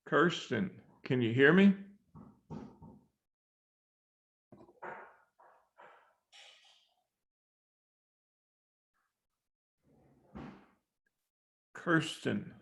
Kirsten, can you hear me? Kirsten.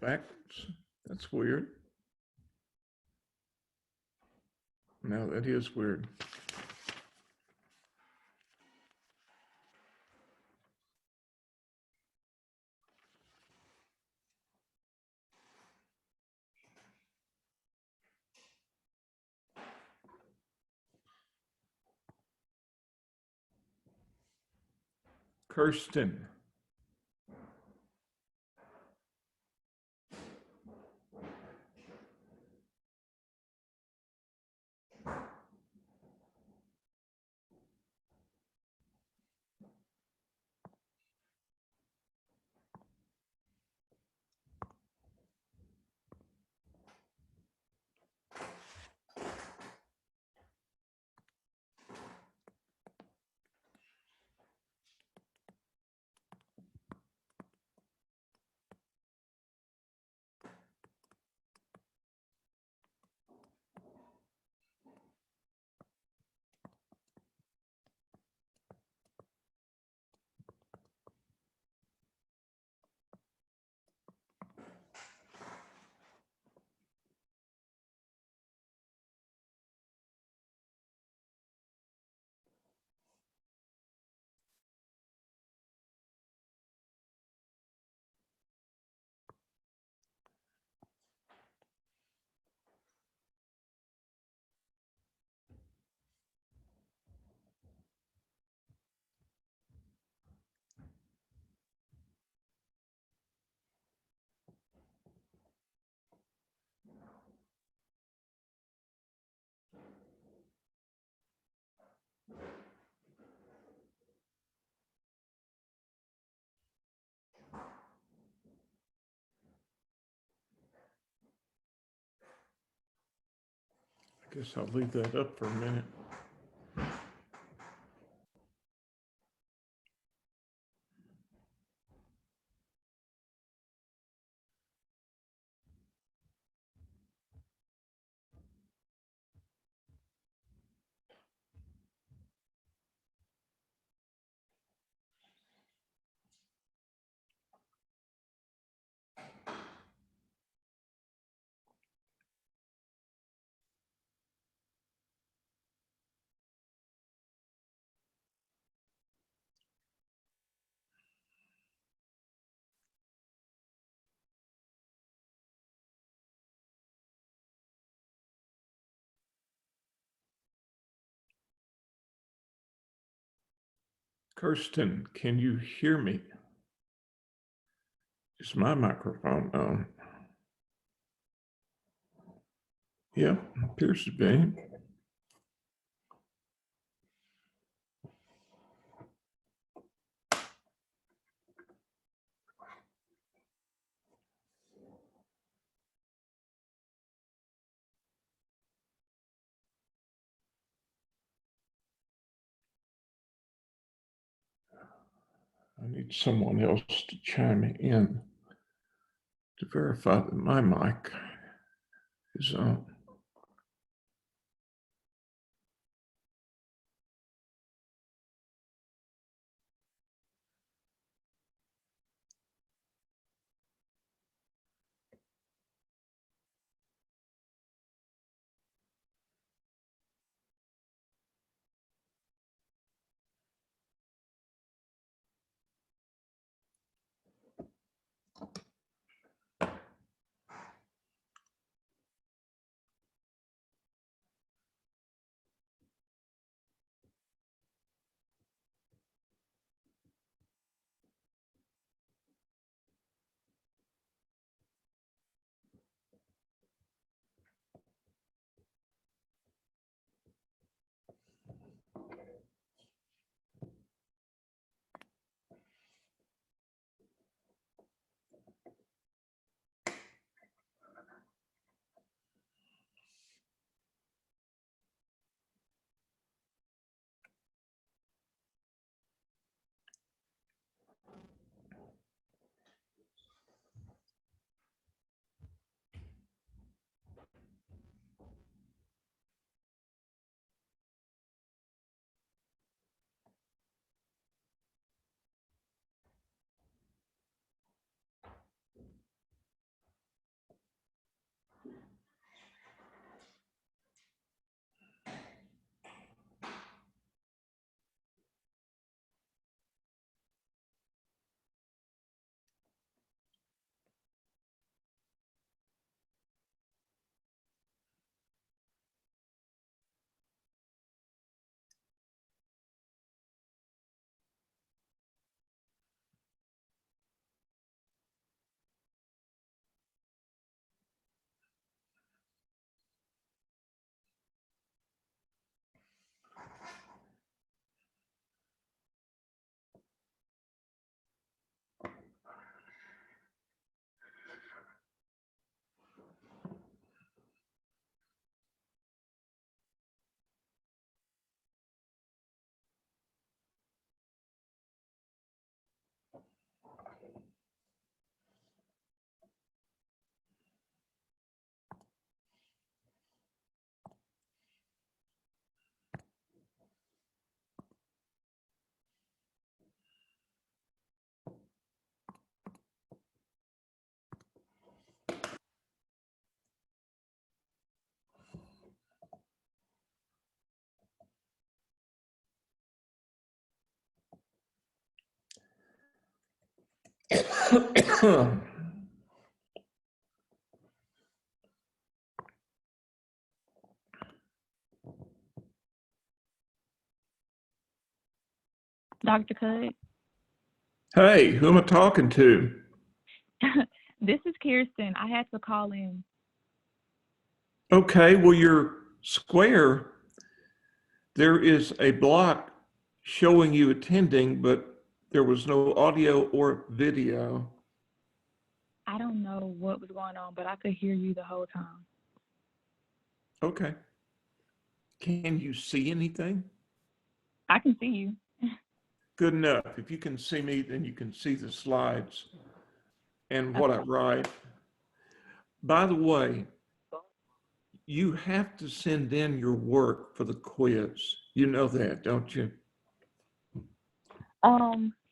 Backwards. That's weird. No, that is weird. Kirsten. I guess I'll leave that up for a minute. Kirsten, can you hear me? Is my microphone on? Yeah, appears to be. I need someone else to chime in to verify that my mic is on. Dr. Cudd. Hey, who am I talking to? This is Kirsten. I had to call in. Okay, well, your square, there is a block showing you attending, but there was no audio or video. I don't know what was going on, but I could hear you the whole time. Okay. Can you see anything? I can see you. Good enough. If you can see me, then you can see the slides and what I Okay. write. By the way, you have to send in your work for the quiz. You know that, don't you?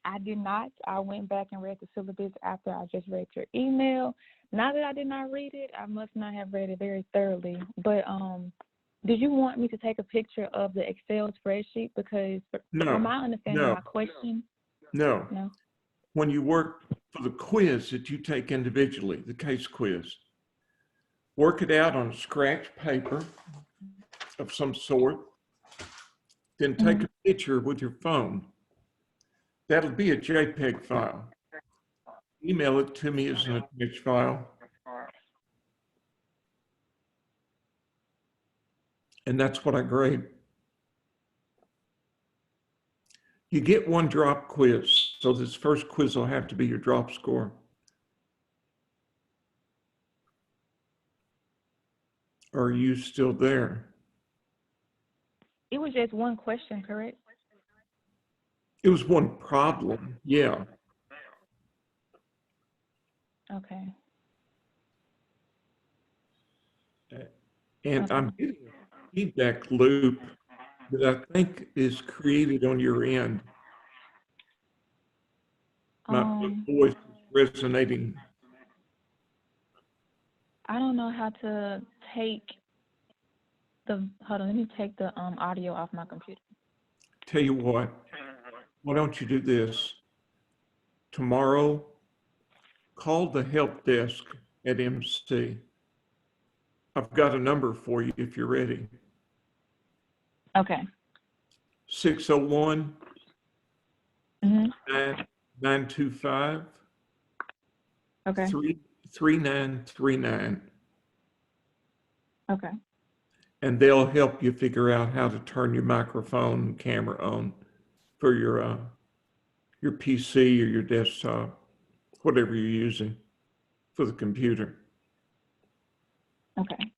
I did not. I went back and read the syllabus after I just read your email. Now that I did not read it, I must not have read it very thoroughly. But did you want me to take a picture of the Excel spreadsheet? Because from my understanding, my question. No. No. When you work for the quiz that you take individually, the case quiz, work it out on scratch paper of some sort, then take a picture with your phone That'll be a JPEG file. Email it to me as an attached file. And that's what I grade. You get one drop quiz, so this first quiz will have to be your drop score. Are you still there? It was just one question, correct? It was one problem, yeah. Okay. And Okay. I'm getting a feedback loop that I think is created on your end. My voice is resonating. I don't know how to take hold on, let me take the audio off my computer. Tell you what, why don't you do this? Tomorrow, call the help desk at MC. I've got a number for you if you're ready. Okay. 601 Mm-hmm. 925 Okay. 3939. Okay. And they'll help you figure out how to turn your microphone and camera on for your PC or your desktop, whatever you're using for the computer. Okay.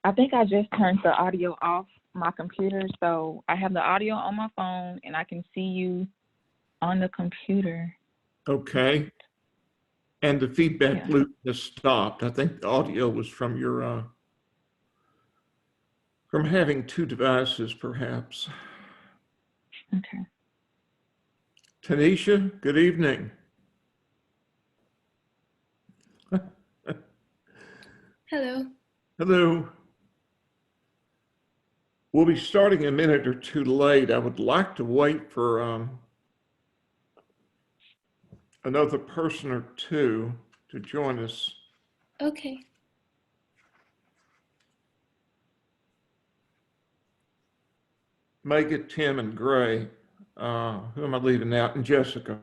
I think I just turned the audio off my computer, so I have the audio on my phone and I can see you on the computer. Okay. And the feedback loop has stopped. I think the audio was from your from having two devices, perhaps. Okay. Tanisha, good evening. Hello. Hello. We'll be starting a minute or two late. I would like to wait for another person or two to join us. Okay. Megan, Tim, and Gray. Who am I leaving out? And Jessica.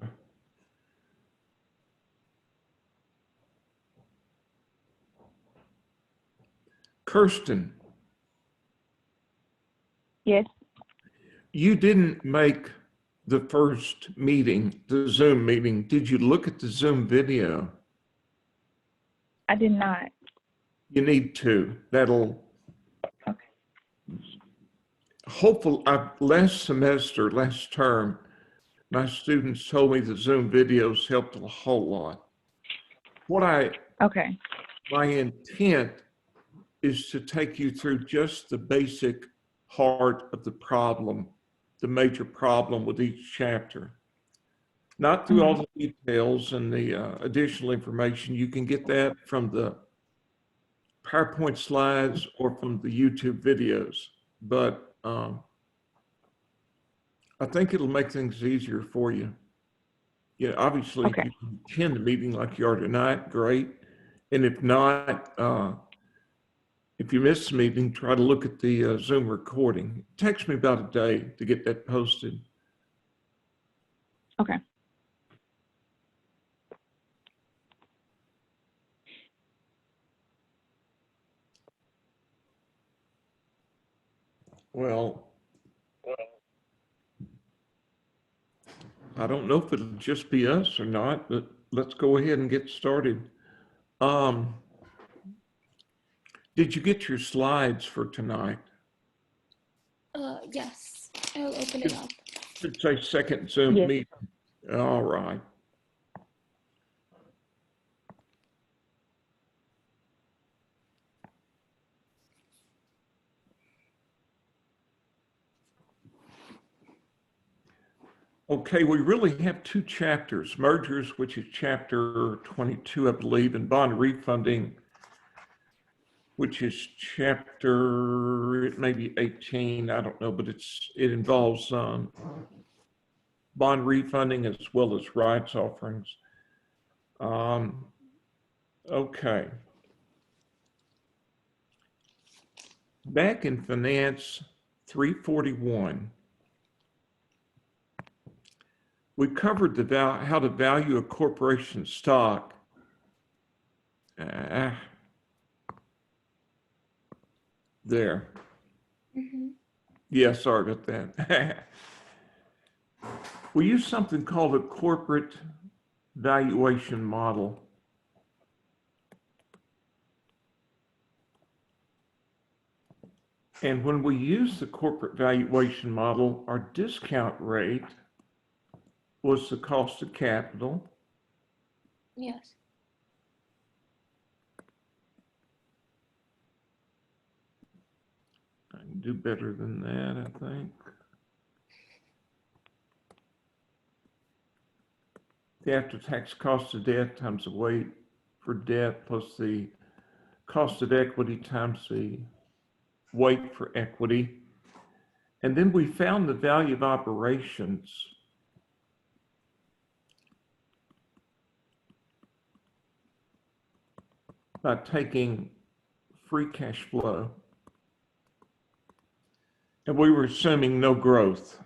Kirsten. Yes. You didn't make the first meeting, the Zoom meeting. Did you look at the Zoom video? I did not. You need to. That'll. Okay. Hopefully, last semester, last term, my students told me the Zoom videos helped a whole lot. Okay. My intent is to take you through just the basic heart of the problem, the major problem with each chapter. Not through all the details and the additional information. You can get that from the PowerPoint slides or from the YouTube videos. But I think it'll make things easier for you. Yeah, obviously, Okay. if you can attend the meeting like you are tonight, great. And if not, if you miss the meeting, try to look at the Zoom recording. It takes me about a day to get that posted. Okay. Well, I don't know if it'll just be us or not, but let's go ahead and get started. Did you get your slides for tonight? Yes, I'll open it up. Should say second Zoom meeting. All right. Okay, we really have two chapters, mergers, which is chapter 22, I believe, and bond refunding, which is chapter, it may be 18, I don't know, but it involves bond refunding as well as rights offerings. Okay. Back in Finance 341, We covered how to value a corporation stock. There. Mm-hmm. Yeah, sorry about that. We use something called a corporate valuation model. And when we use the corporate valuation model, our discount rate was the cost of capital. Yes. I can do better than that, I think. The after-tax cost of debt times the weight for debt plus the cost of equity times the weight for equity. And then we found the value of operations by taking free cash flow. And we were assuming no growth.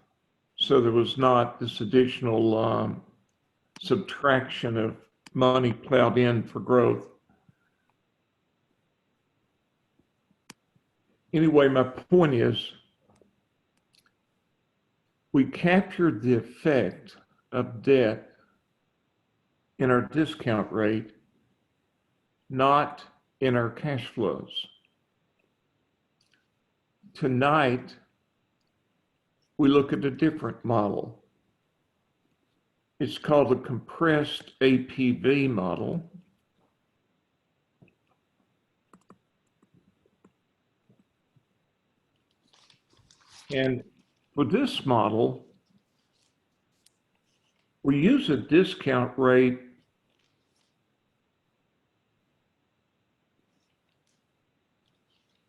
So there was not this additional subtraction of money plowed in for growth. Anyway, my point is, we captured the effect of debt in our discount rate, not in our cash flows. Tonight, we look at a different model. It's called the compressed APV model. And for this model, we use a discount rate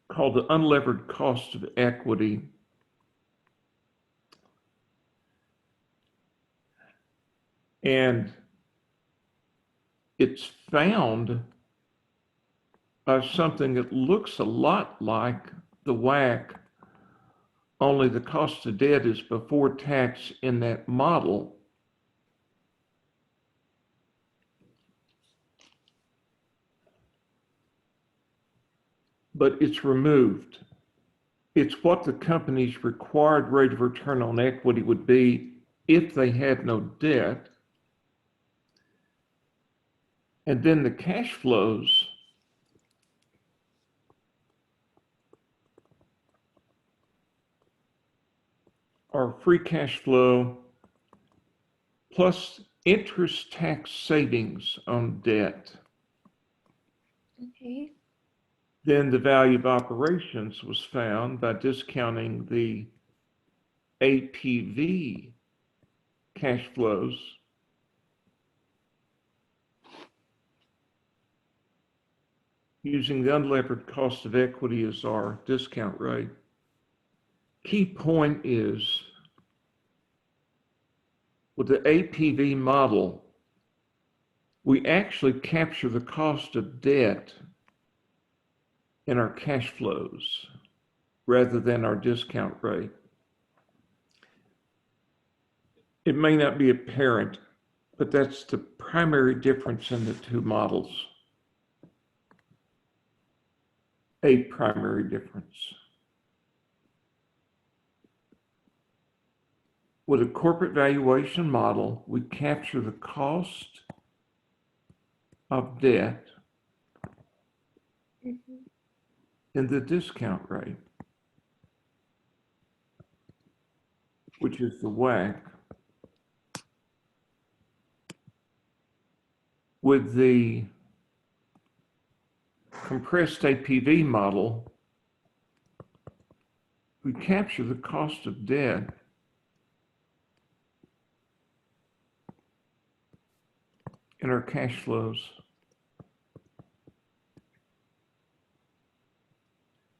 called the unlevered cost of equity. And it's found by something that looks a lot like the WACC, only the cost of debt is before tax in that model. But it's removed. It's what the company's required rate of return on equity would be if they had no debt. And then the cash flows are free cash flow plus interest tax savings on debt. Okay. Then the value of operations was found by discounting the APV cash flows using the unlevered cost of equity as our discount rate. Key point is, with the APV model, we actually capture the cost of debt in our cash flows rather than our discount rate. It may not be apparent, but that's the primary difference in the two models. A primary difference. With a corporate valuation model, we capture the cost of debt in the discount rate, which is the WACC. With the compressed APV model, we capture the cost of debt in our cash flows.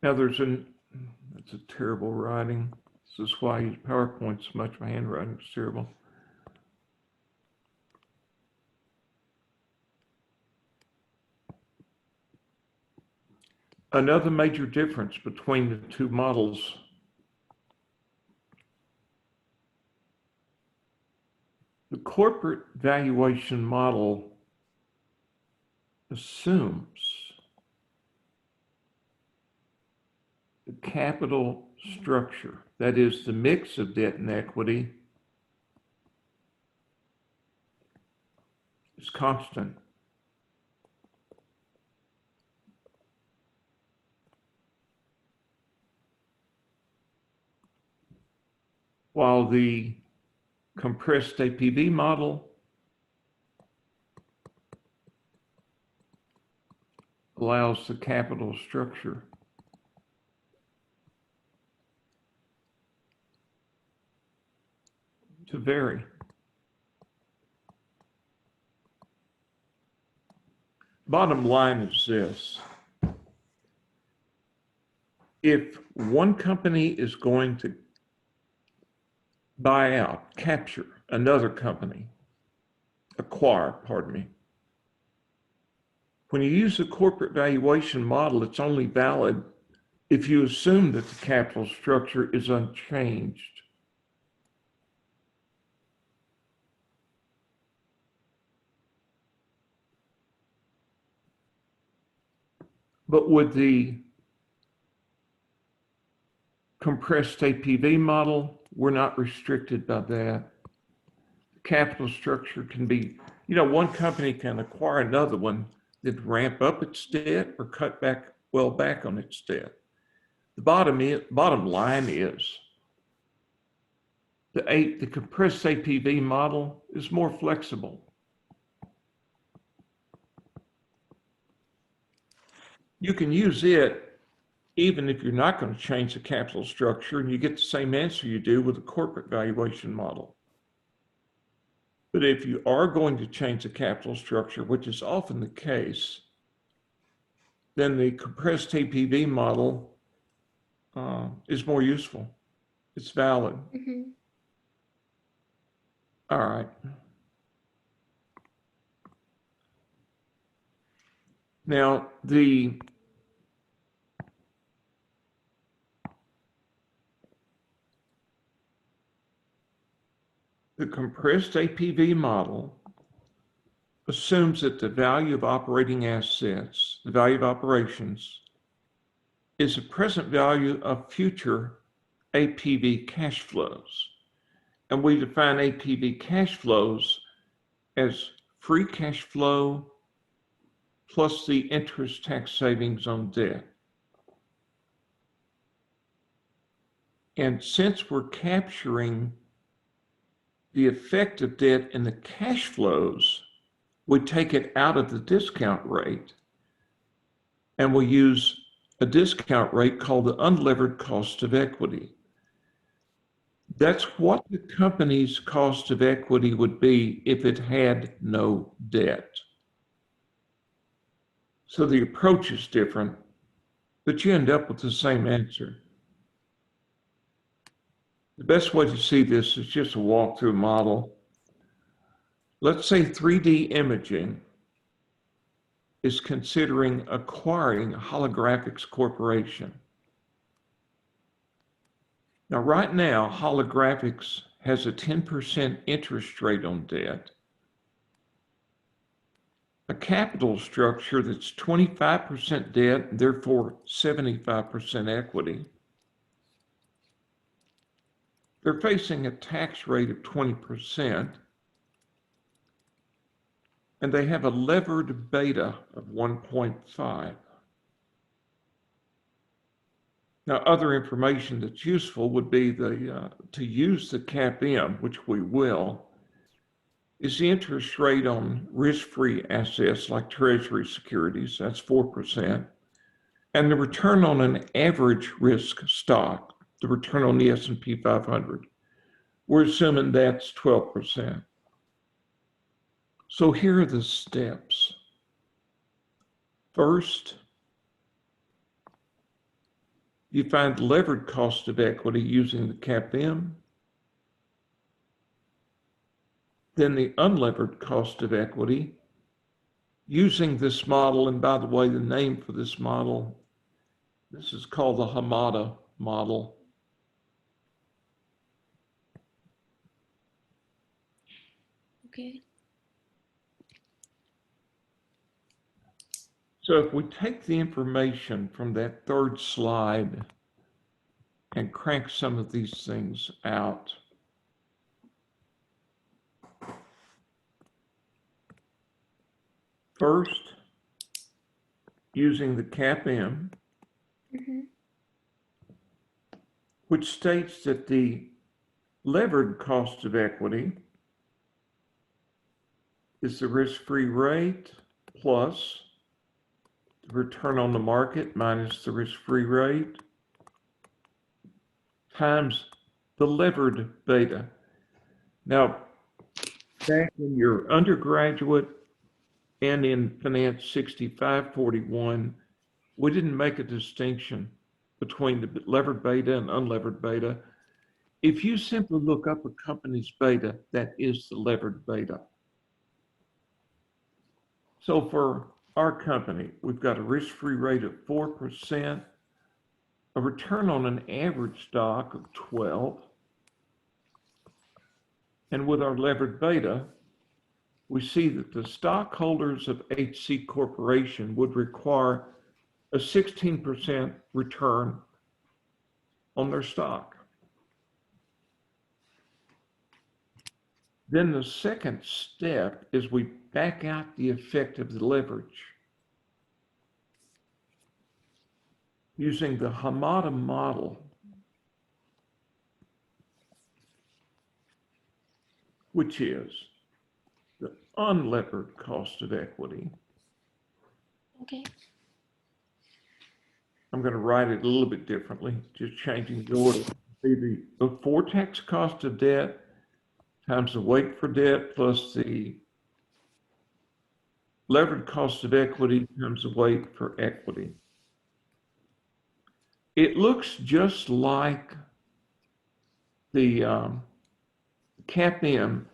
Now that's a terrible writing. This is why I use PowerPoint so much. My handwriting is terrible. Another major difference between the two models corporate valuation model assumes the capital structure, that is the mix of debt and equity, is constant. While the compressed APV model allows the capital structure to vary. Bottom line is this. If one company is going to buy out, capture another company, acquire, pardon me, when you use the corporate valuation model, it's only valid if you assume that the capital structure is unchanged. But with the compressed APV model, we're not restricted by that. The capital structure can be, one company can acquire another one that ramp up its debt or cut back on its debt. The bottom line is the compressed APV model is more flexible. You can use it even if you're not going to change the capital structure, and you get the same answer you do with a corporate valuation model. But if you are going to change the capital structure, which is often the case, then the compressed APV model is more useful. It's valid. Mm-hmm. All right. Now, the compressed APV model assumes that the value of operating assets, the value of operations, is the present value of future APV cash flows. And we define APV cash flows as free cash flow plus the interest tax savings on debt. And since we're capturing the effect of debt in the cash flows, we take it out of the discount rate and we use a discount rate called the unlevered cost of equity. That's what the company's cost of equity would be if it had no debt. So the approach is different, but you end up with the same answer. The best way to see this is just a walkthrough model. Let's say 3D imaging is considering acquiring Holographics Corporation. Now, right now, Holographics has a 10% interest rate on debt, a capital structure that's 25% debt, and therefore 75% equity. They're facing a tax rate of 20%, and they have a levered beta of 1.5. Now, other information that's useful would be to use the CAPM, which we will, is the interest rate on risk-free assets like Treasury securities, that's 4%, and the return on an average risk stock, the return on the S&P 500. We're assuming that's 12%. So here are the steps. First, you find the levered cost of equity using the CAPM, then the unlevered cost of equity using this model. And by the way, the name for this model, this is called the Hamada model. Okay. So if we take the information from that third slide and crank some of these things out, first, using the CAPM, Mm-hmm. which states that the levered cost of equity is the risk-free rate plus the return on the market minus the risk-free rate times the levered beta. Now, back in your undergraduate and in Finance 6541, we didn't make a distinction between the levered beta and unlevered beta. If you simply look up a company's beta, that is the levered beta. So for our company, we've got a risk-free rate of 4%, a return on an average stock of 12, and with our levered beta, we see that the stockholders of HC Corporation would require a 16% return on their stock. Then the second step is we back out the effect of the leverage using the Hamada model, which is the unlevered cost of equity. Okay. I'm going to write it a little bit differently, just changing the order. Be the before tax cost of debt times the weight for debt plus the levered cost of equity times the weight for equity. It looks just like the CAPM,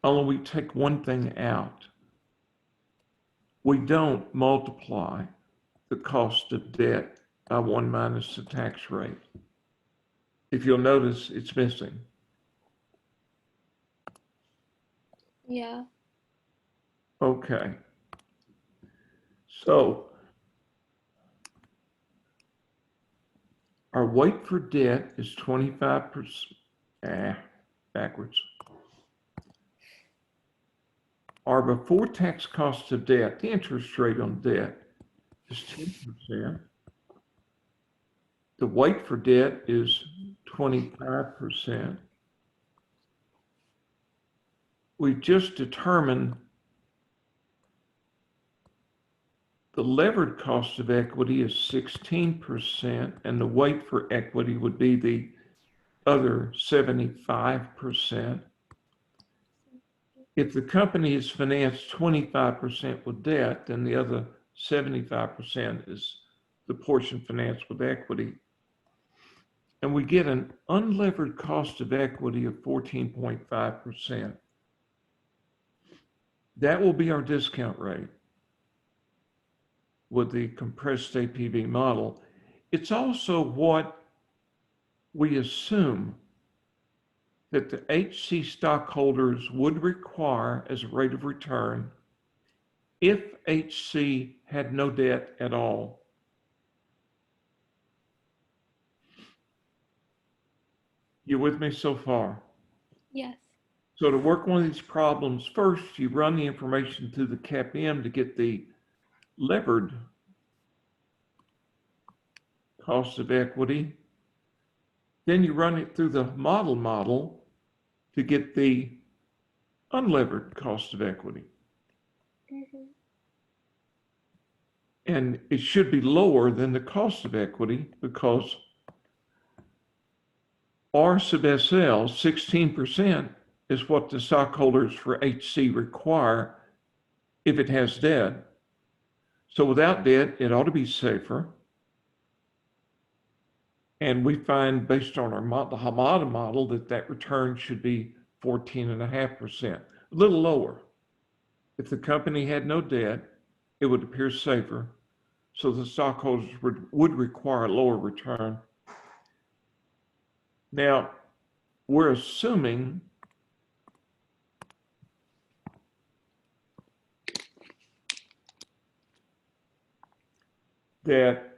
only we take one thing out. We don't multiply the cost of debt by 1 minus the tax rate. If you'll notice, it's missing. Yeah. Okay. So our weight for debt is 25%, backwards. Our before tax cost of debt, the interest rate on debt, is 10%. The weight for debt is 25%. We just determined the levered cost of equity is 16%, and the weight for equity would be the other 75%. If the company is financed 25% with debt, then the other 75% is the portion financed with equity. And we get an unlevered cost of equity of 14.5%. That will be our discount rate with the compressed APV model. It's also what we assume that the HC stockholders would require as a rate of return if HC had no debt at all. You with me so far? Yes. So to work one of these problems, first you run the information through the CAPM to get the levered cost of equity. Then you run it through the model to get the unlevered cost of equity. Mm-hmm. And it should be lower than the cost of equity because R sub SL, 16%, is what the stockholders for HC require if it has debt. So without debt, it ought to be safer. And we find, based on the Hamada model, that return should be 14.5%, a little lower. If the company had no debt, it would appear safer. So the stockholders would require a lower return. Now, we're assuming that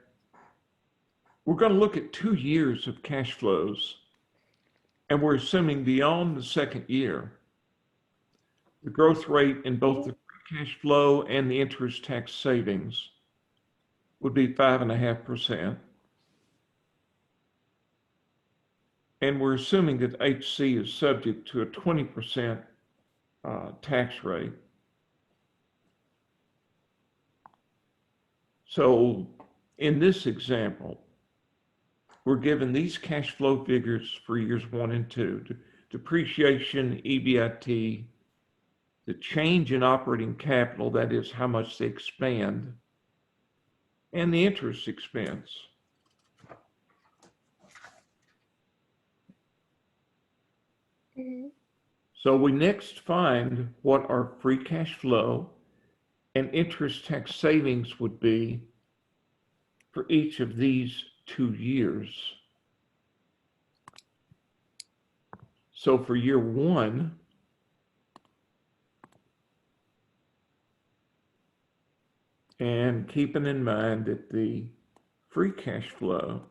we're going to look at 2 years of cash flows, and we're assuming beyond the second year, the growth rate in both the free cash flow and the interest tax savings would be 5.5%. And we're assuming that HC is subject to a 20% tax rate. So in this example, we're given these cash flow figures for years 1 and 2, depreciation, EBIT, the change in operating capital, that is how much they expand, and the interest expense. So we next find what our free cash flow and interest tax savings would be for each of these 2 years. So for year 1, and keeping in mind that the free cash flow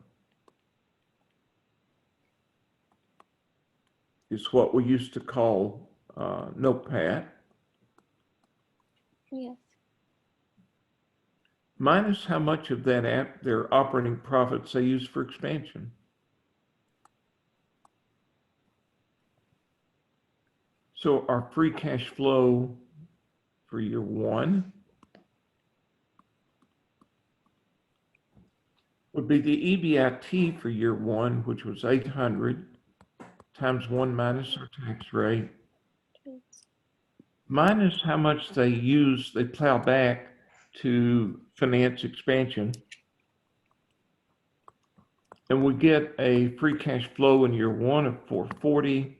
is what we used to call NOPAT. Yes. Minus how much of that their operating profits they use for expansion. So our free cash flow for year 1 would be the EBIT for year 1, which was 800 times 1 minus our tax rate, minus how much they plow back to finance expansion. And we get a free cash flow in year 1 of 440.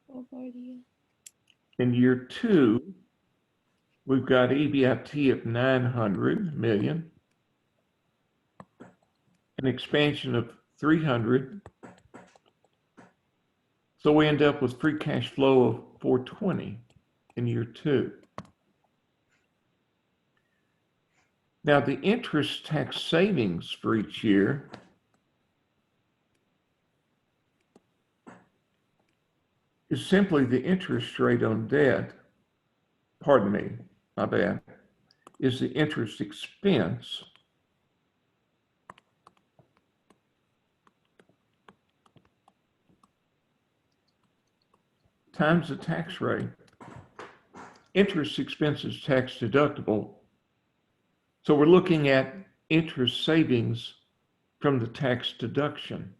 440. In year 2, we've got EBIT of 900 million, an expansion of 300. So we end up with free cash flow of 420 in year 2. Now the interest tax savings for each year is simply the interest rate on debt, pardon me, my bad, is the interest expense times the tax rate. Interest expense is tax deductible, so we're looking at interest savings from the tax deduction.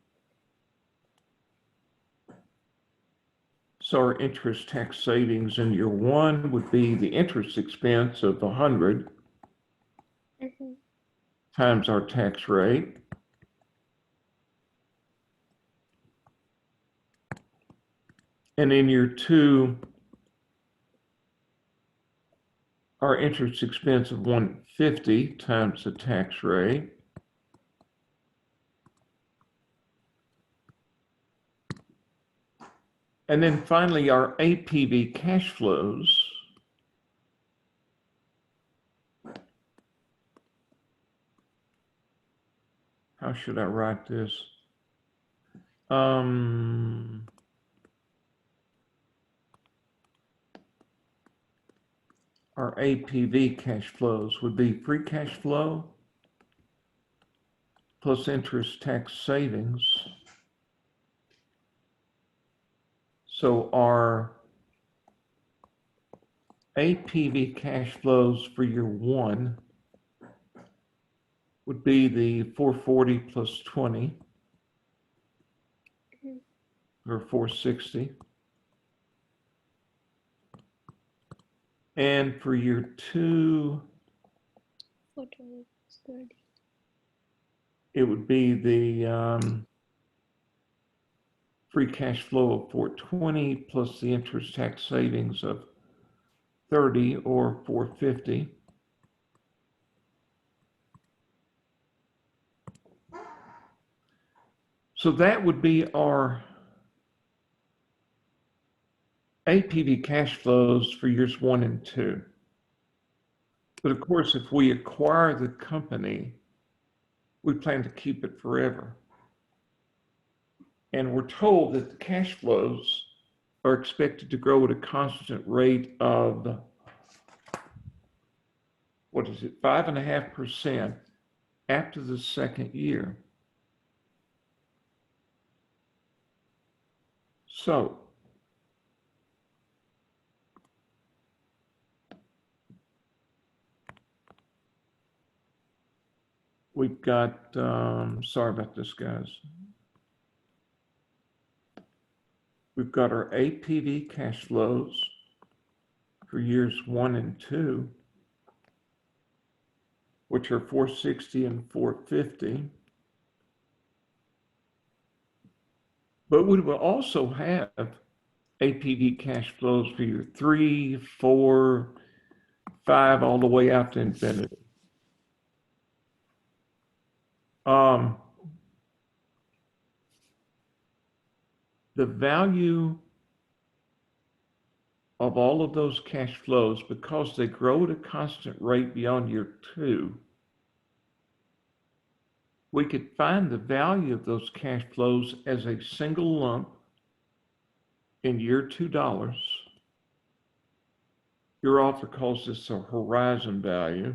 So our interest tax savings in year 1 would be the interest expense of 100 times our tax rate. And in year 2, our interest expense of 150 times the tax rate. And then finally, our APV cash flows how should I write this? Our APV cash flows would be free cash flow plus interest tax savings. So our APV cash flows for year 1 would be the 440 plus 20, or 460. And for year 2, 420 plus 30. it would be the free cash flow of 420 plus the interest tax savings of 30, or 450. So that would be our APV cash flows for years 1 and 2. But of course, if we acquire the company, we plan to keep it forever. And we're told that the cash flows are expected to grow at a constant rate of, 5.5% after the second year. So, we've got, sorry about this, guys. We've got our APV cash flows for years 1 and 2, which are 460 and 450. But we will also have APV cash flows for year 3, 4, 5, all the way out to infinity. The value of all of those cash flows, because they grow at a constant rate beyond year 2, we could find the value of those cash flows as a single lump in year $2. Your author calls this a horizon value.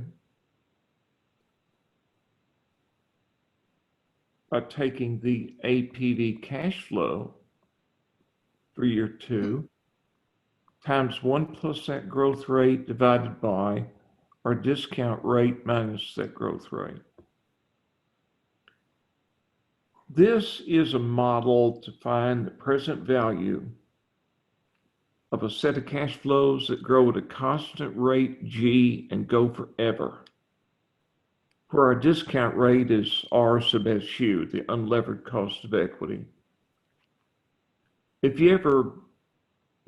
By taking the APV cash flow for year 2 times 1 plus that growth rate divided by our discount rate minus that growth rate. This is a model to find the present value of a set of cash flows that grow at a constant rate G and go forever, where our discount rate is R sub SU, the unlevered cost of equity. If you ever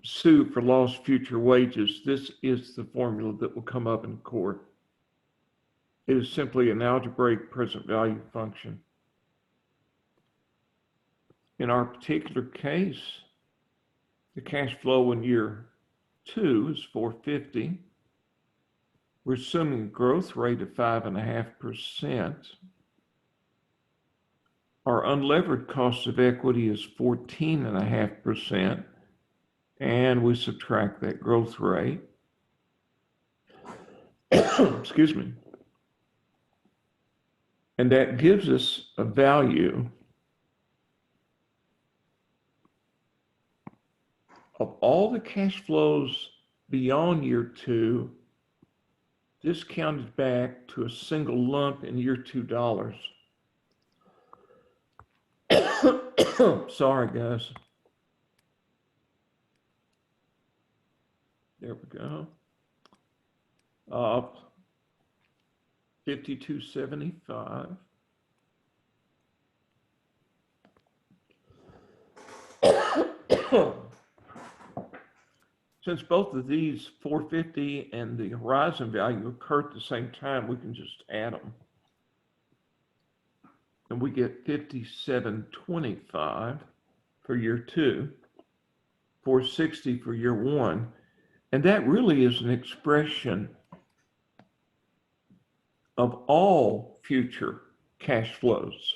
sue for lost future wages, this is the formula that will come up in court. It is simply an algebraic present value function. In our particular case, the cash flow in year 2 is 450. We're assuming a growth rate of 5.5%. Our unlevered cost of equity is 14.5%, and we subtract that growth rate. Excuse me. And that gives us a value of all the cash flows beyond year 2, discounted back to a single lump in year $2. Sorry, guys. There we go. 5275. Since both of these 450 and the horizon value occur at the same time, we can just add them. And we get 5725 for year 2, 460 for year 1. And that really is an expression of all future cash flows.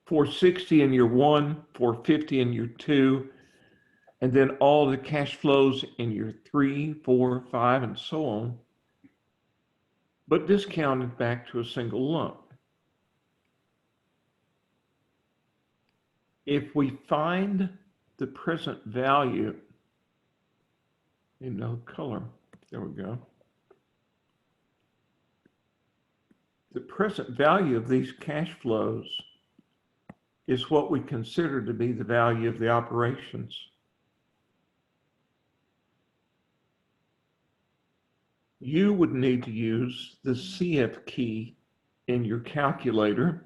460 in year 1, 450 in year 2, and then all the cash flows in year 3, 4, 5, and so on, but discounted back to a single lump. If we find the present value in no color, there we go. The present value of these cash flows is what we consider to be the value of the operations. You would need to use the CF key in your calculator.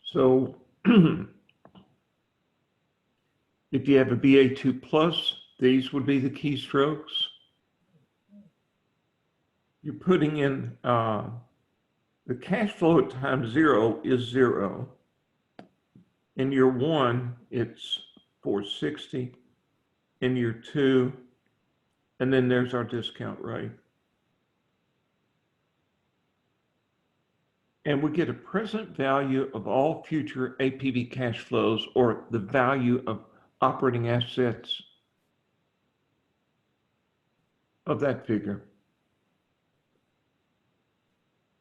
So if you have a BA2 plus, these would be the keystrokes. You're putting in the cash flow at time 0 is 0. In year one, it's 460. In year two, and then there's our discount rate. And we get a present value of all future APV cash flows, or the value of operating assets of that figure.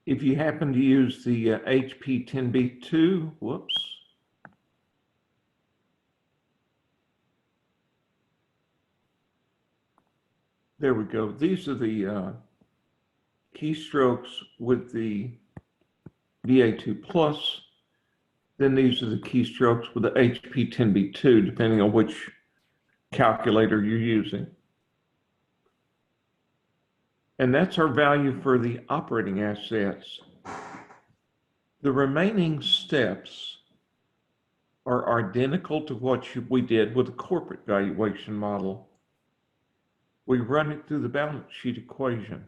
If you happen to use the HP10B2, whoops. There we go. These are the keystrokes with the VA2 Plus. Then these are the keystrokes with the HP10B2, depending on which calculator you're using. And that's our value for the operating assets. The remaining steps are identical to what we did with the corporate valuation model. We run it through the balance sheet equation.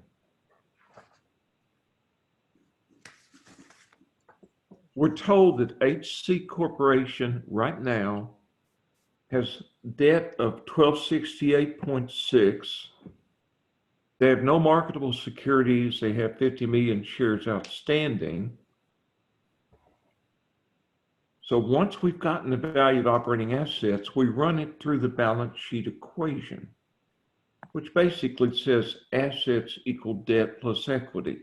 We're told that HC Corporation right now has debt of 1268.6. They have no marketable securities. They have 50 million shares outstanding. So once we've gotten the value of operating assets, we run it through the balance sheet equation, which basically says assets equal debt plus equity.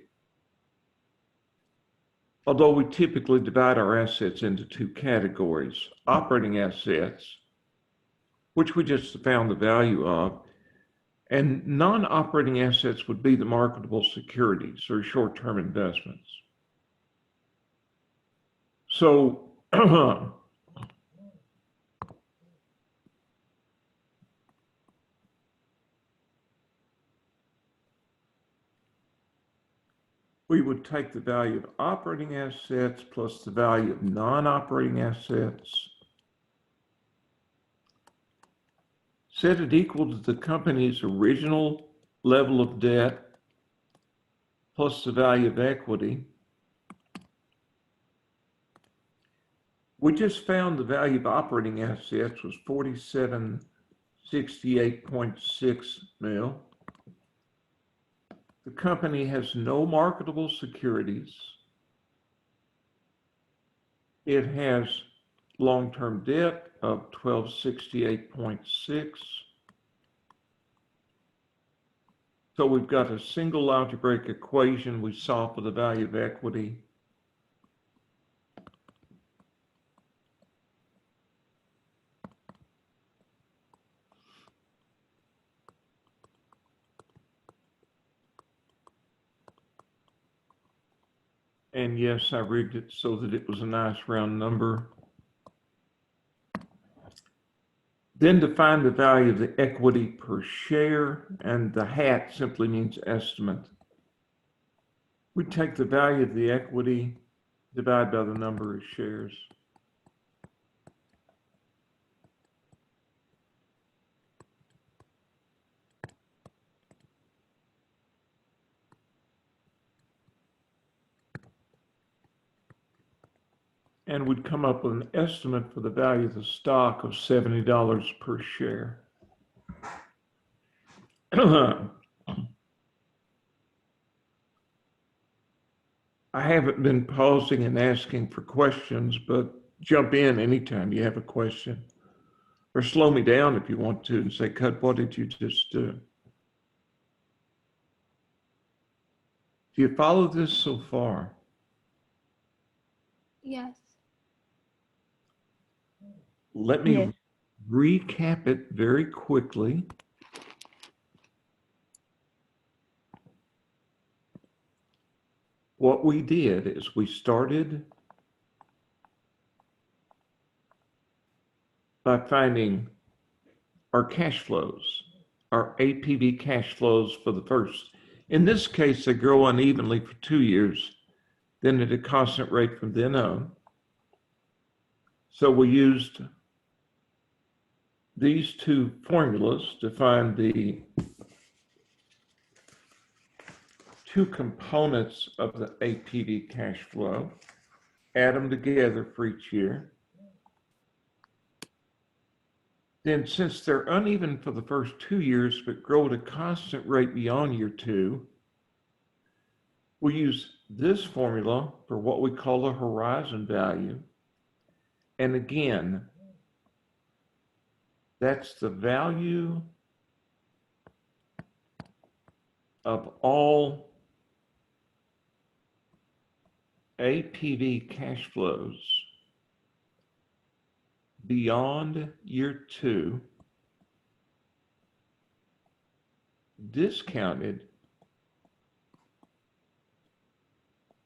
Although we typically divide our assets into two categories: operating assets, which we just found the value of, and non-operating assets would be the marketable securities or short-term investments. So we would take the value of operating assets plus the value of non-operating assets, set it equal to the company's original level of debt plus the value of equity. We just found the value of operating assets was 4768.6 mil. The company has no marketable securities. It has long-term debt of 1268.6. So we've got a single algebraic equation. We solve for the value of equity. And yes, I rigged it so that it was a nice round number. Then to find the value of the equity per share, and the hat simply means estimate. We take the value of the equity, divide by the number of shares. And we'd come up with an estimate for the value of the stock of $70 per share. I haven't been pausing and asking for questions, but jump in anytime you have a question. Or slow me down if you want to and say, Cudd, what did you just do? Do you follow this so far? Yes. Let me Yes. recap it very quickly. What we did is we started by finding our cash flows, our APV cash flows for the first. In this case, they grow unevenly for 2 years, then at a constant rate from then on. So we used these two formulas to find the two components of the APV cash flow, add them together for each year. then since they're uneven for the first 2 years, but grow at a constant rate beyond year 2, we use this formula for what we call the horizon value. And again, that's the value of all APV cash flows beyond year 2, discounted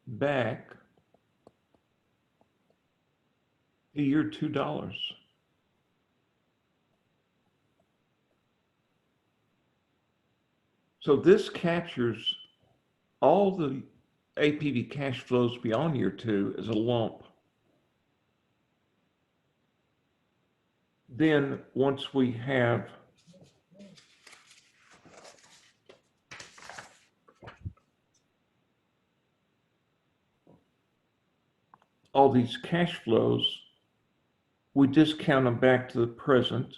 back to year $2. So this captures all the APV cash flows beyond year 2 as a lump. Then once we have all these cash flows, we discount them back to the present.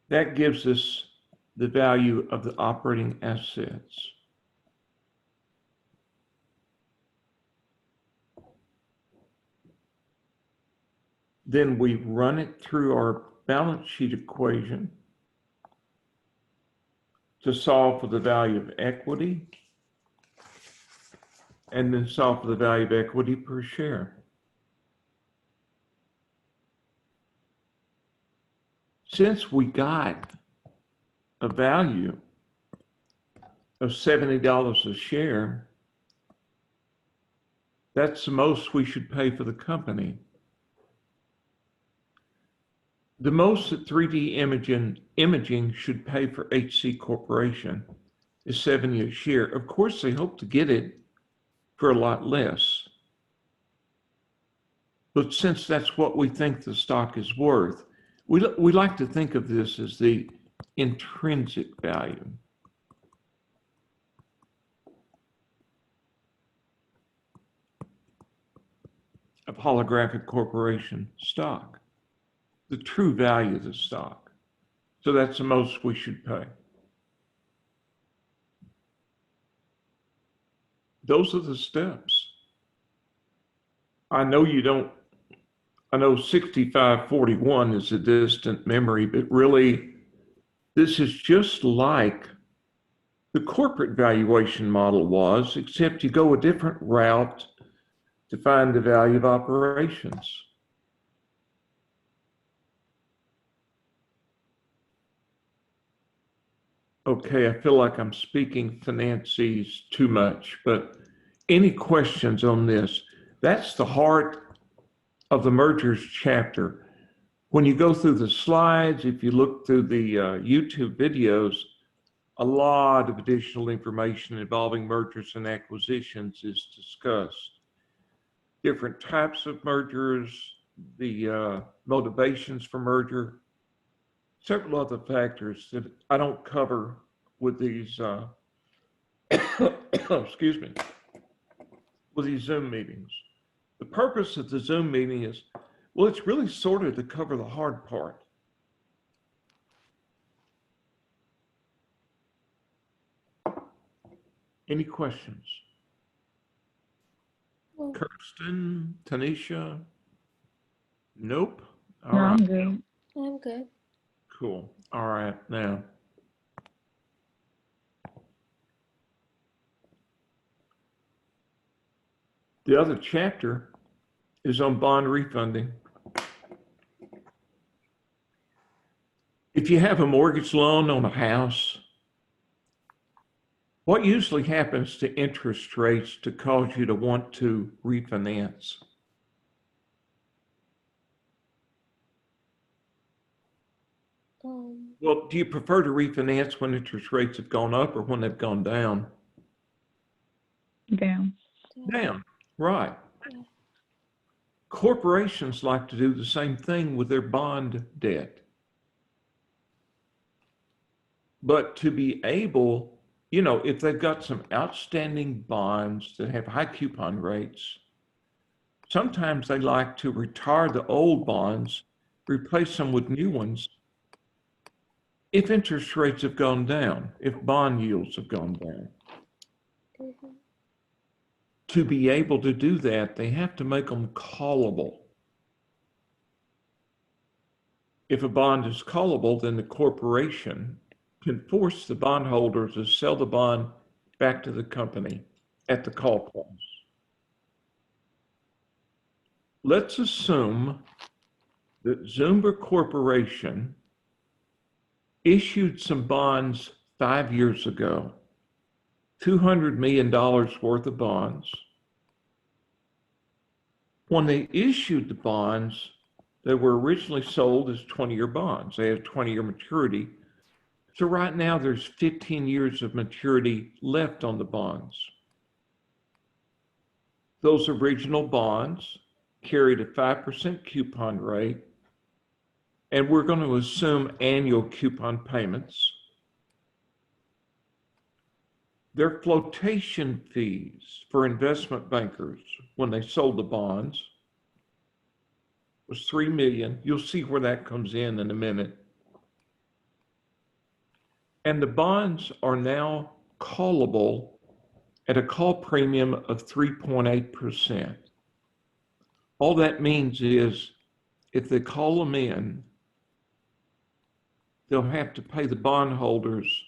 That gives us the value of the operating assets. Then we run it through our balance sheet equation to solve for the value of equity, and then solve for the value of equity per share. Since we got a value of $70 a share, that's the most we should pay for the company. The most that 3D imaging should pay for HC Corporation is $70 a share. Of course, they hope to get it for a lot less. But since that's what we think the stock is worth, we like to think of this as the intrinsic value. Of Holographic Corporation stock, the true value of the stock. So that's the most we should pay. Those are the steps. I know you don't, I know 6541 is a distant memory, but really this is just like the corporate valuation model was, except you go a different route to find the value of operations. Okay, I feel like I'm speaking finances too much, but any questions on this? That's the heart of the mergers chapter. When you go through the slides, if you look through the YouTube videos, a lot of additional information involving mergers and acquisitions is discussed. Different types of mergers, the motivations for merger, several other factors that I don't cover with these, excuse me, with these Zoom meetings. The purpose of the Zoom meeting is, well, it's really sort of to cover the hard part. Any questions? Well, Kirsten, Tanisha? Nope. All No, right. I'm good. I'm good. Cool. All right. Now, the other chapter is on bond refunding. If you have a mortgage loan on a house, what usually happens to interest rates to cause you to want to refinance? Well, do you prefer to refinance when interest rates have gone up or when they've gone down? Down. Down, right. Yeah. Corporations like to do the same thing with their bond debt. But to be able, if they've got some outstanding bonds that have high coupon rates, sometimes they like to retire the old bonds, replace them with new ones if interest rates have gone down, if bond yields have gone down. Mhm. To be able to do that, they have to make them callable. If a bond is callable, then the corporation can force the bondholder to sell the bond back to the company at the call price. Let's assume that Zumba Corporation issued some bonds 5 years ago, $200 million worth of bonds. When they issued the bonds, they were originally sold as 20-year bonds. They have 20-year maturity. So right now there's 15 years of maturity left on the bonds. Those original bonds carried a 5% coupon rate, and we're going to assume annual coupon payments. Their flotation fees for investment bankers when they sold the bonds was $3 million. You'll see where that comes in a minute. And the bonds are now callable at a call premium of 3.8%. All that means is if they call them in, they'll have to pay the bondholders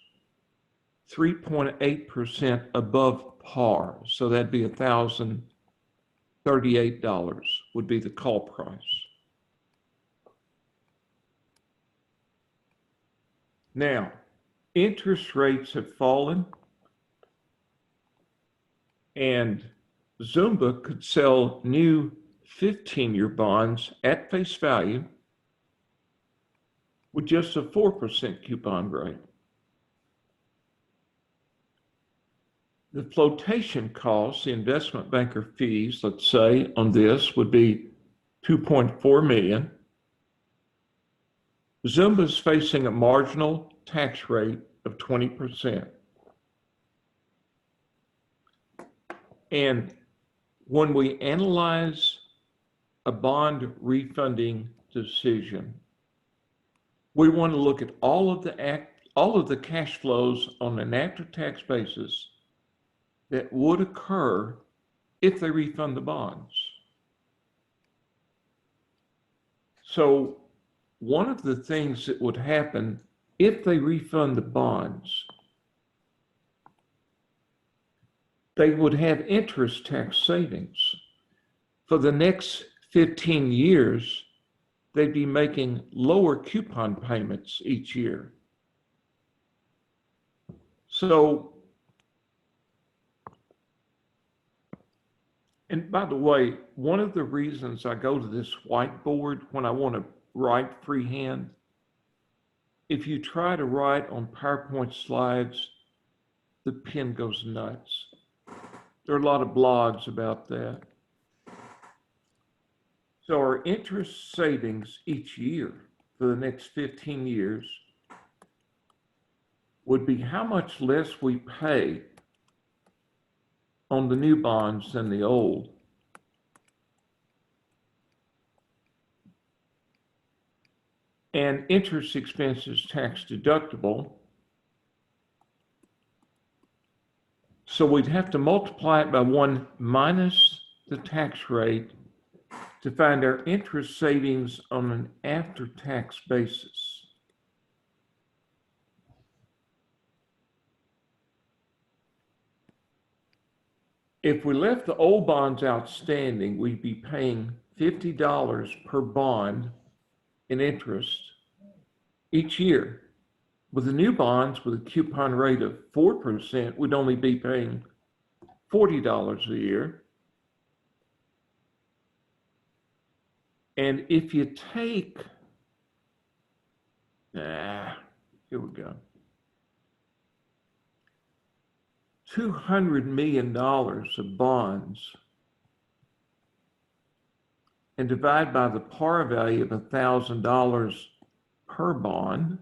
3.8% above par. So that'd be $1,038 would be the call price. Now, interest rates have fallen, and Zumba could sell new 15-year bonds at face value with just a 4% coupon rate. The flotation costs, the investment banker fees, let's say, on this would be $2.4 million. Zumba is facing a marginal tax rate of 20%. And when we analyze a bond refunding decision, we want to look at all of the cash flows on an after-tax basis that would occur if they refund the bonds. So one of the things that would happen if they refund the bonds, they would have interest tax savings. For the next 15 years, they'd be making lower coupon payments each year. So, and by the way, one of the reasons I go to this whiteboard when I want to write freehand, if you try to write on PowerPoint slides, the pen goes nuts. There are a lot of blogs about that. So our interest savings each year for the next 15 years would be how much less we pay on the new bonds than the old. And interest expense is tax deductible. So we'd have to multiply it by 1 minus the tax rate to find our interest savings on an after-tax basis. If we left the old bonds outstanding, we'd be paying $50 per bond in interest each year. With the new bonds with a coupon rate of 4%, we'd only be paying $40 a year. And if you take, here we go, $200 million of bonds and divide by the par value of $1,000 per bond,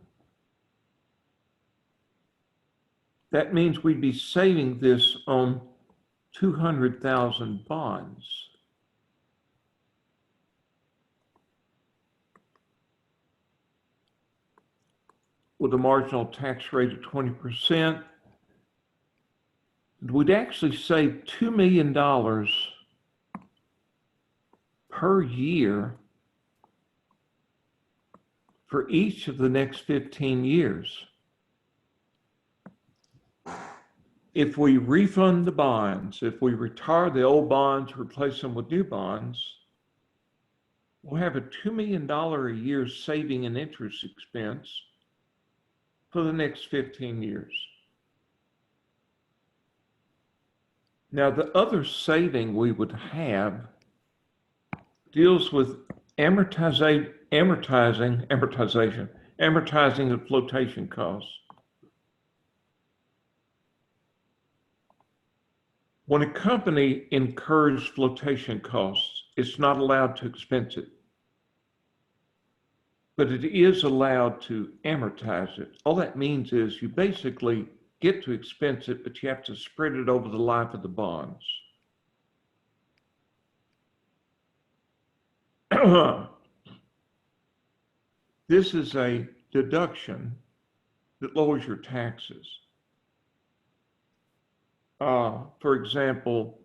that means we'd be saving this on 200,000 bonds. With a marginal tax rate of 20%, we'd actually save $2 million per year for each of the next 15 years. If we refund the bonds, if we retire the old bonds, replace them with new bonds, we'll have a $2 million a year saving in interest expense for the next 15 years. Now, the other saving we would have deals with amortizing the flotation costs. When a company incurs flotation costs, it's not allowed to expense it, but it is allowed to amortize it. All that means is you basically get to expense it, but you have to spread it over the life of the bonds. This is a deduction that lowers your taxes. For example,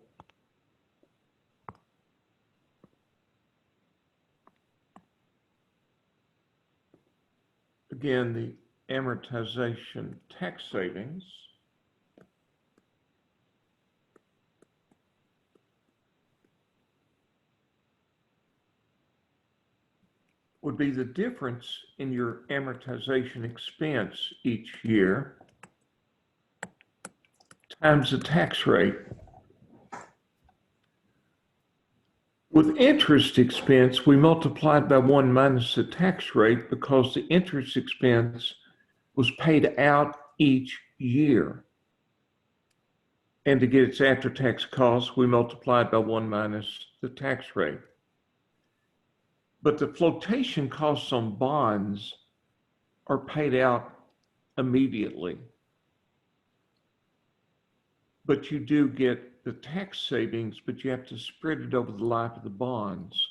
again, the amortization tax savings would be the difference in your amortization expense each year times the tax rate. With interest expense, we multiplied by 1 minus the tax rate because the interest expense was paid out each year. And to get its after-tax costs, we multiplied by 1 minus the tax rate. But the flotation costs on bonds are paid out immediately. But you do get the tax savings, but you have to spread it over the life of the bonds.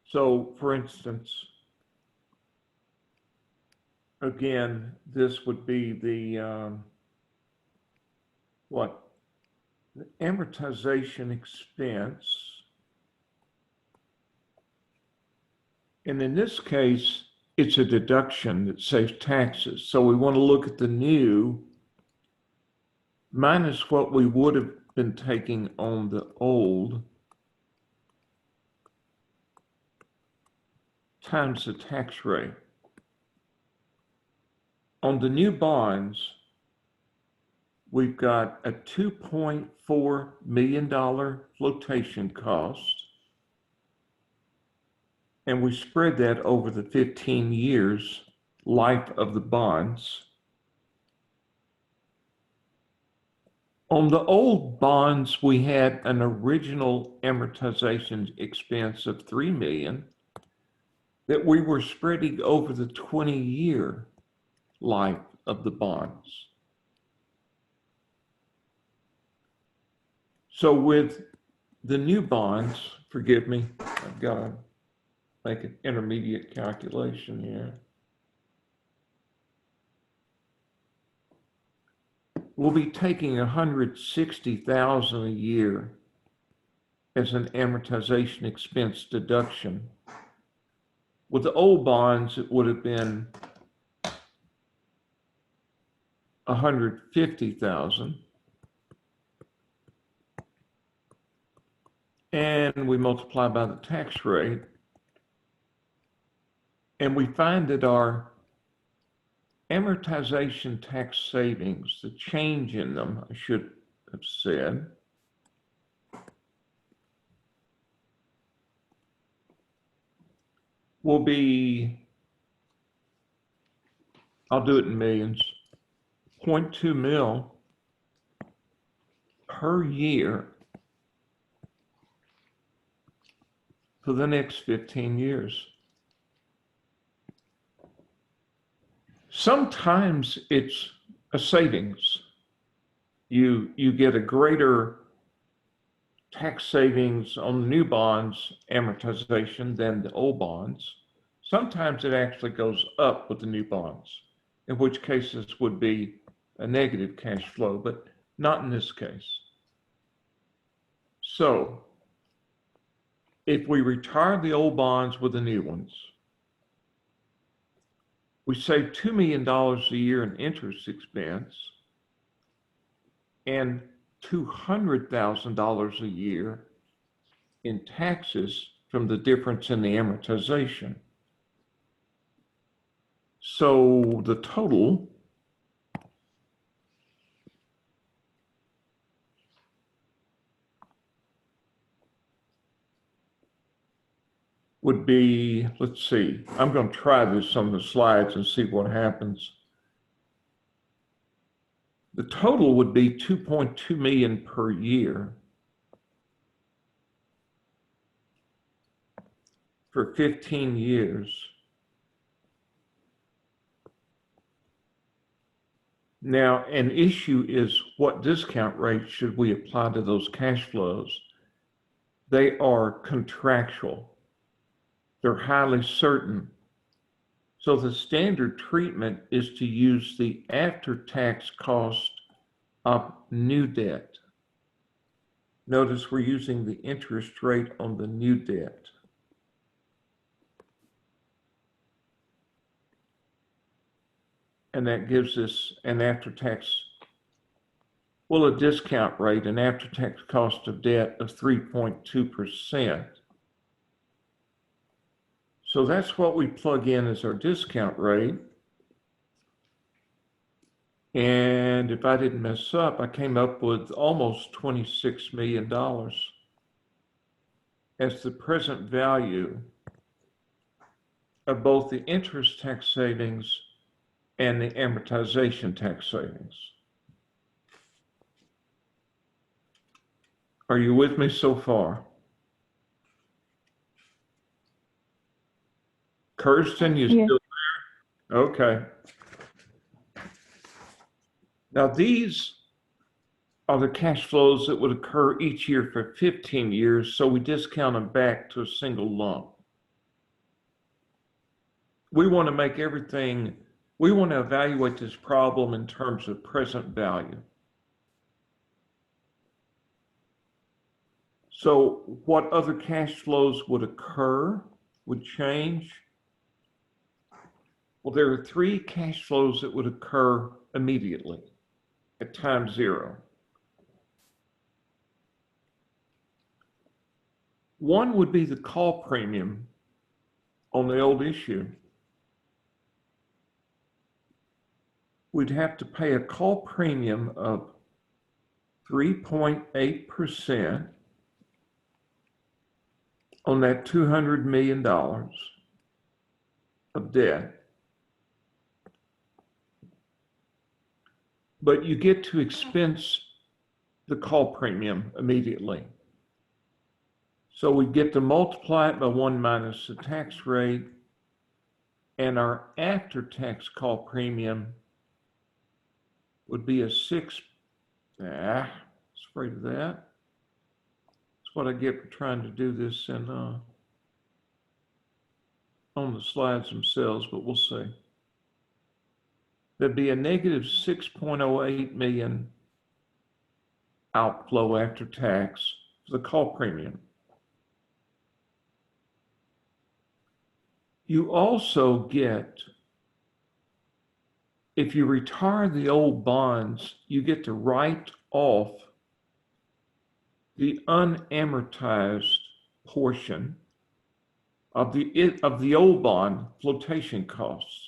So, for instance, again, this would be the, the amortization expense. And in this case, it's a deduction that saves taxes. So we want to look at the new minus what we would have been taking on the old times the tax rate. On the new bonds, we've got a $2.4 million flotation cost, and we spread that over the 15 years life of the bonds. On the old bonds, we had an original amortization expense of $3 million that we were spreading over the 20-year life of the bonds. So with the new bonds, forgive me, I've got to make an intermediate calculation here. We'll be taking $160,000 a year as an amortization expense deduction. With the old bonds, it would have been $150,000. And we multiply by the tax rate. And we find that our amortization tax savings, the change in them, I should have said, will be, I'll do it in millions, 0.2 mil per year for the next 15 years. Sometimes it's a savings. You get a greater tax savings on the new bonds amortization than the old bonds. Sometimes it actually goes up with the new bonds, in which cases would be a negative cash flow, but not in this case. So if we retire the old bonds with the new ones, we save $2 million a year in interest expense and $200,000 a year in taxes from the difference in the amortization. So the total would be, let's see, I'm going to try this on the slides and see what happens. The total would be 2.2 million per year for 15 years. Now, an issue is what discount rate should we apply to those cash flows? They are contractual. They're highly certain. So the standard treatment is to use the after-tax cost of new debt. Notice we're using the interest rate on the new debt. And that gives us an after-tax, well, a discount rate, an after-tax cost of debt of 3.2%. So that's what we plug in as our discount rate. And if I didn't mess up, I came up with almost $26 million as the present value of both the interest tax savings and the amortization tax savings. Are you with me so far? Kirsten, you still there? Okay. Now these are the cash flows that would occur each year for 15 years, so we discount them back to a single lump. We want to make everything, we want to evaluate this problem in terms of present value. So what other cash flows would occur, would change? Well, there are three cash flows that would occur immediately at time zero. One would be the call premium on the old issue. We'd have to pay a call premium of 3.8% on that $200 million of debt. But you get to expense the call premium immediately. So we get to multiply it by 1 minus the tax rate, and our after-tax call premium would be a 6. Afraid of that. That's what I get for trying to do this in, on the slides themselves, but we'll see. There'd be a negative 6.08 million outflow after tax for the call premium. You also get, if you retire the old bonds, you get to write off the unamortized portion of the old bond flotation costs.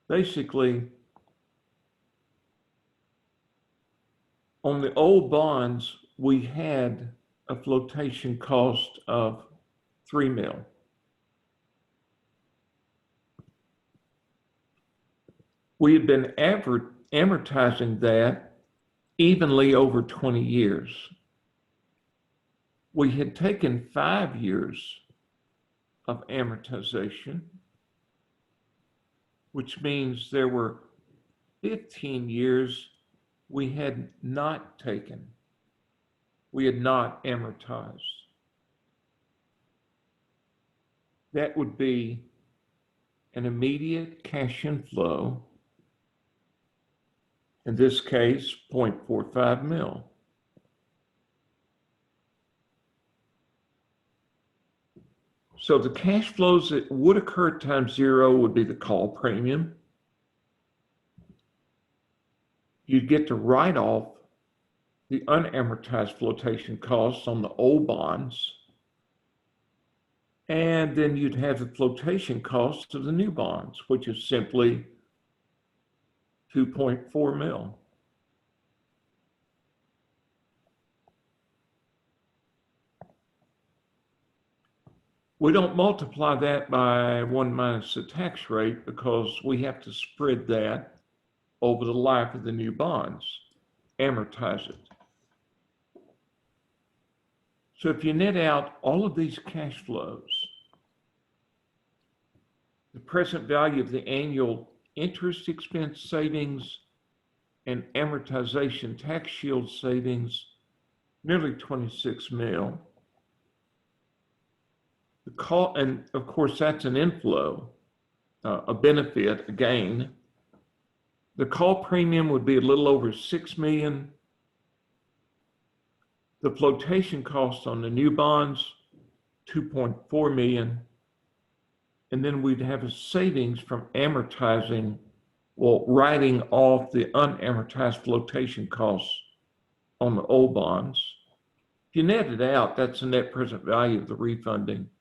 Basically, on the old bonds, we had a flotation cost of $3 million. We had been amortizing that evenly over 20 years. we had taken 5 years of amortization, which means there were 15 years we had not taken. We had not amortized. That would be an immediate cash inflow, in this case, 0.45 mil. So the cash flows that would occur at time zero would be the call premium. You'd get to write off the unamortized flotation costs on the old bonds, and then you'd have the flotation costs of the new bonds, which is simply 2.4 mil. We don't multiply that by 1 minus the tax rate because we have to spread that over the life of the new bonds, amortize it. So if you net out all of these cash flows, the present value of the annual interest expense savings and amortization tax shield savings, nearly 26 mil. The call, and of course that's an inflow, a benefit, a gain. The call premium would be a little over 6 million. The flotation cost on the new bonds, 2.4 million. And then we'd have a savings from amortizing, well, writing off the unamortized flotation costs on the old bonds. If you net it out, that's the net present value of the refunding.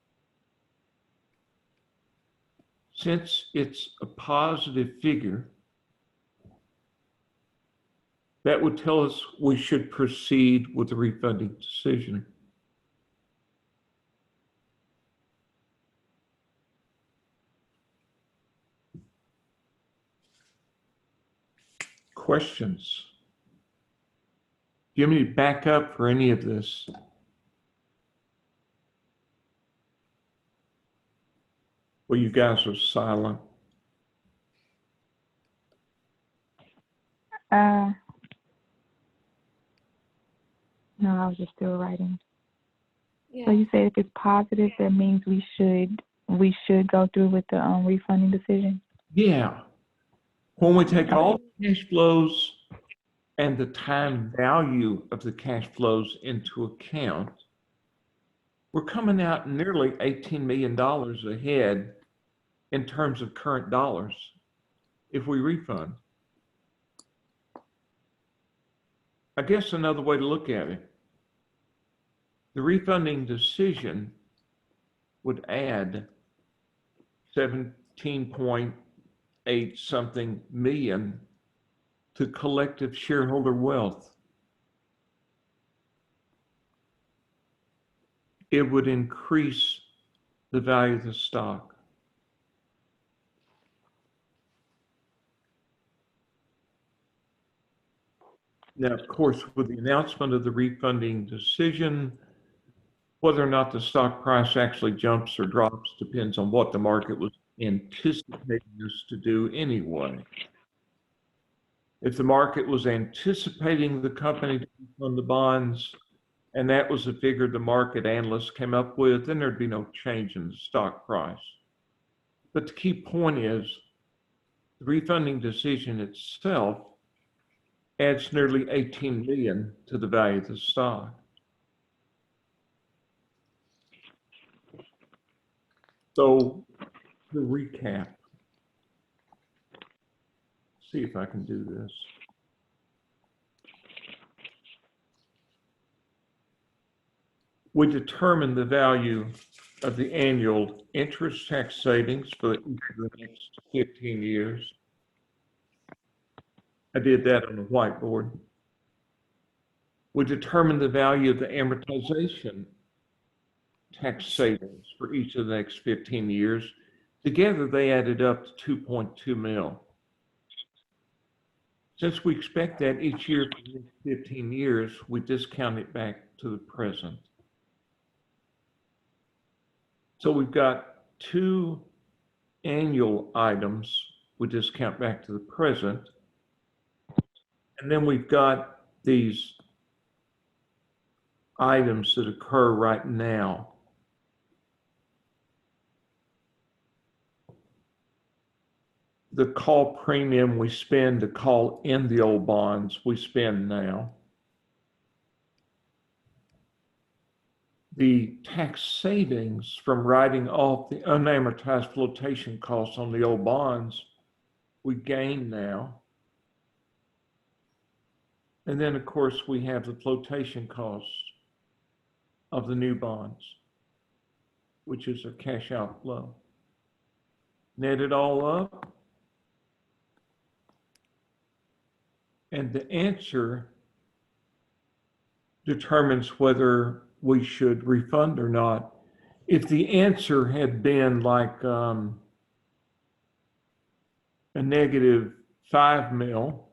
Since it's a positive figure, that would tell us we should proceed with the refunding decision. Questions? Do you have any backup for any of this? Well, you guys are silent. No, I was just still writing. Yeah. So you said if it's positive, that means we should go through with the refunding decision? Yeah. When we take all the cash flows and the time value of the cash flows into account, we're coming out nearly $18 million ahead in terms of current dollars if we refund. I guess another way to look at it, the refunding decision would add 17.8 something million to collective shareholder wealth. It would increase the value of the stock. Now, of course, with the announcement of the refunding decision, whether or not the stock price actually jumps or drops depends on what the market was anticipating us to do anyway. If the market was anticipating the company to refund the bonds, and that was the figure the market analysts came up with, then there'd be no change in the stock price. But the key point is the refunding decision itself adds nearly 18 million to the value of the stock. So to recap, see if I can do this. We determine the value of the annual interest tax savings for each of the next 15 years. I did that on the whiteboard. We determine the value of the amortization tax savings for each of the next 15 years. Together, they added up to 2.2 mil. Since we expect that each year for the next 15 years, we discount it back to the present. So we've got 2 annual items. We just count back to the present. And then we've got these items that occur right now. The call premium we spend to call in the old bonds, we spend now. The tax savings from writing off the unamortized flotation costs on the old bonds, we gain now. And then, of course, we have the flotation costs of the new bonds, which is a cash outflow. Net it all up, and the answer determines whether we should refund or not. If the answer had been like a -5 mil,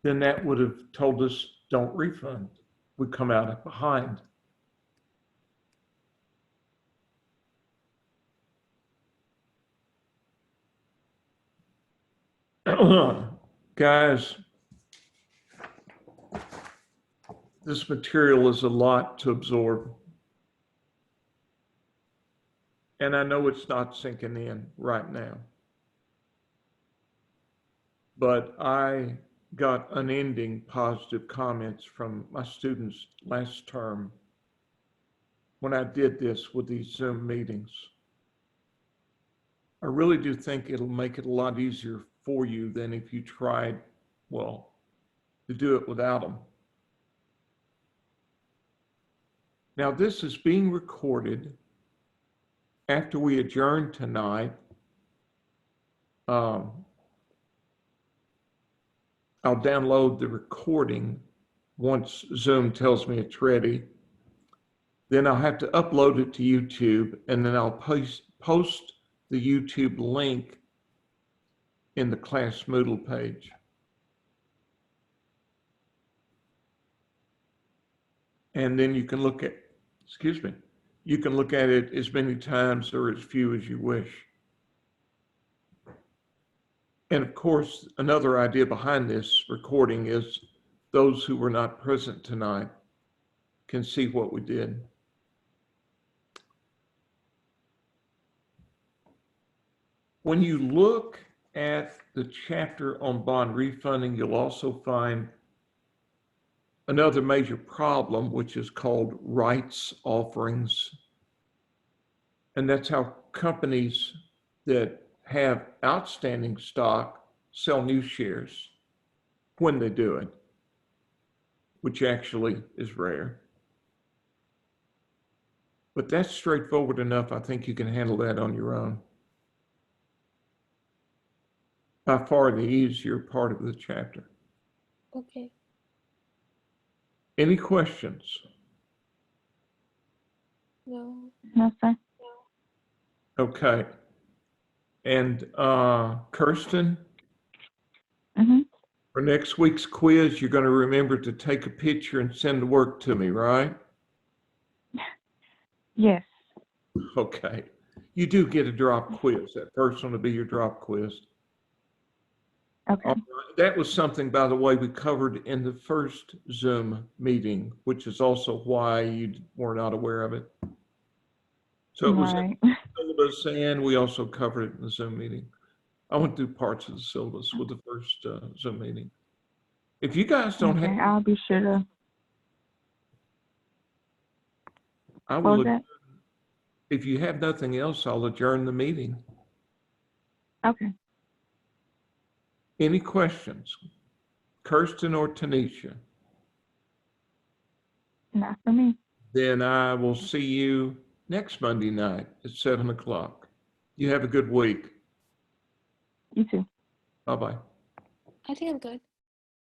then that would have told us don't refund. We come out behind. Guys, this material is a lot to absorb. And I know it's not sinking in right now. But I got unending positive comments from my students last term when I did this with these Zoom meetings. I really do think it'll make it a lot easier for you than if you tried, well, to do it without them. Now, this is being recorded after we adjourn tonight. I'll download the recording once Zoom tells me it's ready. Then I'll have to upload it to YouTube, and then I'll post the YouTube link in the class Moodle page. And then you can look at, you can look at it as many times or as few as you wish. And of course, another idea behind this recording is those who were not present tonight can see what we did. When you look at the chapter on bond refunding, you'll also find another major problem, which is called rights offerings. And that's how companies that have outstanding stock sell new shares when they do it, which actually is rare. But that's straightforward enough. I think you can handle that on your own. By far the easier part of the chapter. Okay. Any questions? No. No, sir. Okay. And Kirsten, for next week's quiz, you're going to remember to take a picture and send the work to me, right? Yes. Okay. You do get a drop quiz. That first one will be your drop quiz. Okay. That was something, by the way, we covered in the first Zoom meeting, which is also why you were not aware of it. So it was in the syllabus, and we also covered it in the Zoom meeting. I went through parts of the syllabus with the first Zoom meeting. If you guys don't have, I'll be sure to. I will. If you have nothing else, I'll adjourn the meeting. Okay. Any questions? Kirsten or Tanisha? Not for me. Then I will see you next Monday night at 7 o'clock. You have a good week. You too. Bye-bye. I think I'm good.